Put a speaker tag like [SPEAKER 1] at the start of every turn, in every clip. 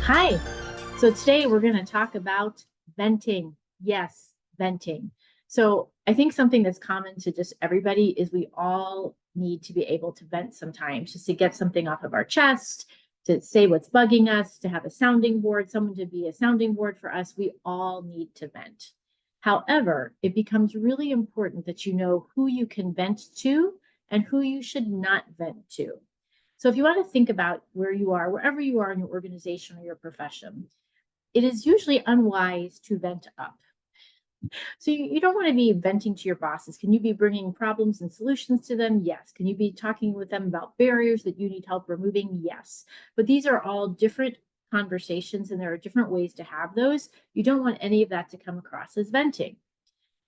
[SPEAKER 1] Hi. So today we're going to talk about venting. Yes, venting. So I think something that's common to just everybody is we all need to be able to vent sometimes, just to get something off of our chest, to say what's bugging us, to have a sounding board, someone to be a sounding board for us. We all need to vent. However, it becomes really important that you know who you can vent to and who you should not vent to. So if you want to think about where you are, wherever you are in your organization or your profession, it is usually unwise to vent up. So you don't want to be venting to your bosses. Can you be bringing problems and solutions to them? Yes. Can you be talking with them about barriers that you need help removing? Yes. But these are all different conversations and there are different ways to have those. You don't want any of that to come across as venting.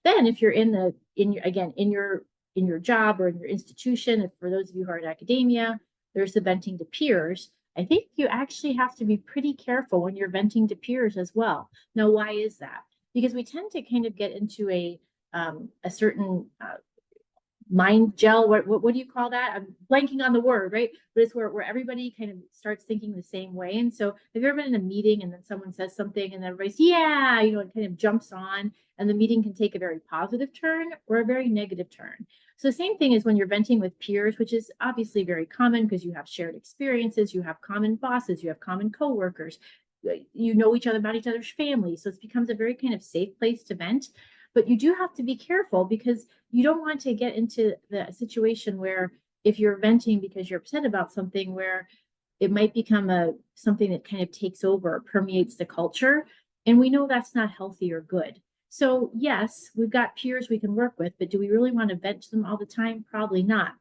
[SPEAKER 1] Then if you're in your job or in your institution, if for those of you who are in academia, there's the venting to peers. I think you actually have to be pretty careful when you're venting to peers as well. Now, why is that? Because we tend to kind of get into a certain mind gel. What do you call that? I'm blanking on the word, right? But it's where everybody kind of starts thinking the same way. And so have you ever been in a meeting and then someone says something and everybody's, yeah, it kind of jumps on and the meeting can take a very positive turn or a very negative turn. So the same thing is when you're venting with peers, which is obviously very common because you have shared experiences, you have common bosses, you have common coworkers, you know each other about each other's families. So it becomes a very kind of safe place to vent. But you do have to be careful because you don't want to get into the situation where if you're venting because you're upset about something where it might become something that kind of takes over, permeates the culture. And we know that's not healthy or good. So yes, we've got peers we can work with, but do we really want to vent to them all the time? Probably not.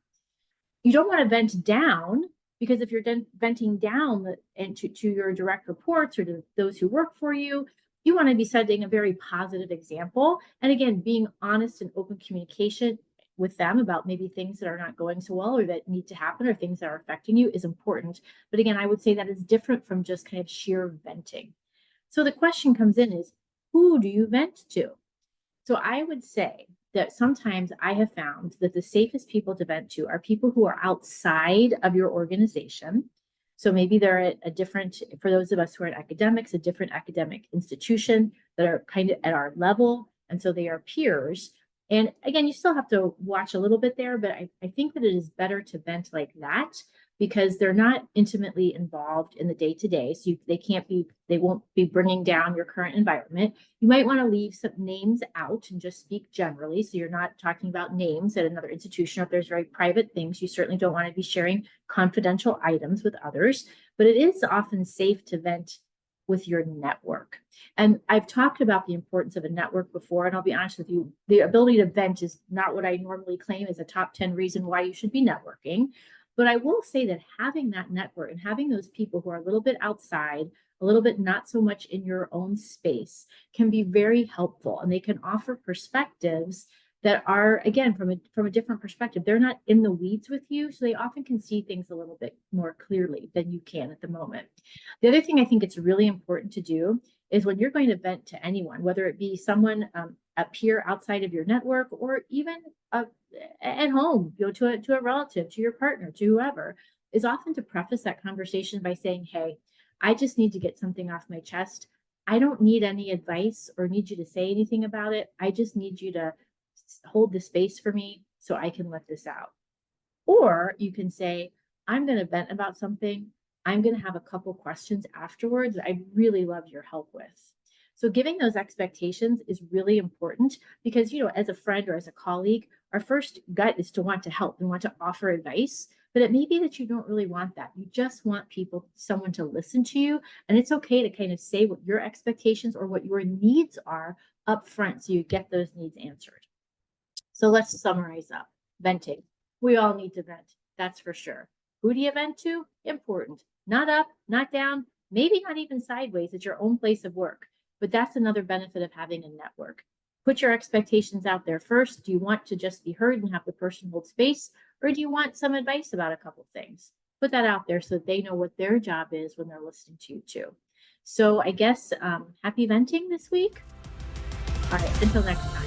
[SPEAKER 1] You don't want to vent down because if you're venting down and to your direct reports or to those who work for you, you want to be setting a very positive example. And again, being honest and open communication with them about maybe things that are not going so well or that need to happen or things that are affecting you is important. But again, I would say that is different from just kind of sheer venting. So the question comes in is, who do you vent to? So I would say that sometimes I have found that the safest people to vent to are people who are outside of your organization. So maybe they're at a different, for those of us who are in academics, a different academic institution that are kind of at our level. And so they are peers. And again, you still have to watch a little bit there, but I think that it is better to vent like that because they're not intimately involved in the day to day. So they won't be bringing down your current environment. You might want to leave some names out and just speak generally. So you're not talking about names at another institution. Or if there's very private things, you certainly don't want to be sharing confidential items with others. But it is often safe to vent with your network. And I've talked about the importance of a network before, and I'll be honest with you, the ability to vent is not what I normally claim as a top 10 reason why you should be networking. But I will say that having that network and having those people who are a little bit outside, a little bit not so much in your own space can be very helpful. And they can offer perspectives that are, again, from a different perspective. They're not in the weeds with you, so they often can see things a little bit more clearly than you can at the moment. The other thing I think it's really important to do is when you're going to vent to anyone, whether it be someone, a peer outside of your network, or even at home, to a relative, to your partner, to whoever, is often to preface that conversation by saying, hey, I just need to get something off my chest. I don't need any advice or need you to say anything about it. I just need you to hold the space for me so I can let this out. Or you can say, I'm going to vent about something. I'm going to have a couple questions afterwards that I'd really love your help with. So giving those expectations is really important because, as a friend or as a colleague, our first gut is to want to help and want to offer advice. But it may be that you don't really want that. You just want someone to listen to you. And it's okay to kind of say what your expectations or what your needs are up front so you get those needs answered. So let's summarize up. Venting. We all need to vent. That's for sure. Who do you vent to? Important. Not up, not down, maybe not even sideways at your own place of work. But that's another benefit of having a network. Put your expectations out there first. Do you want to just be heard and have the person hold space? Or do you want some advice about a couple things? Put that out there so they know what their job is when they're listening to you too. So I guess happy venting this week. All right, until next time.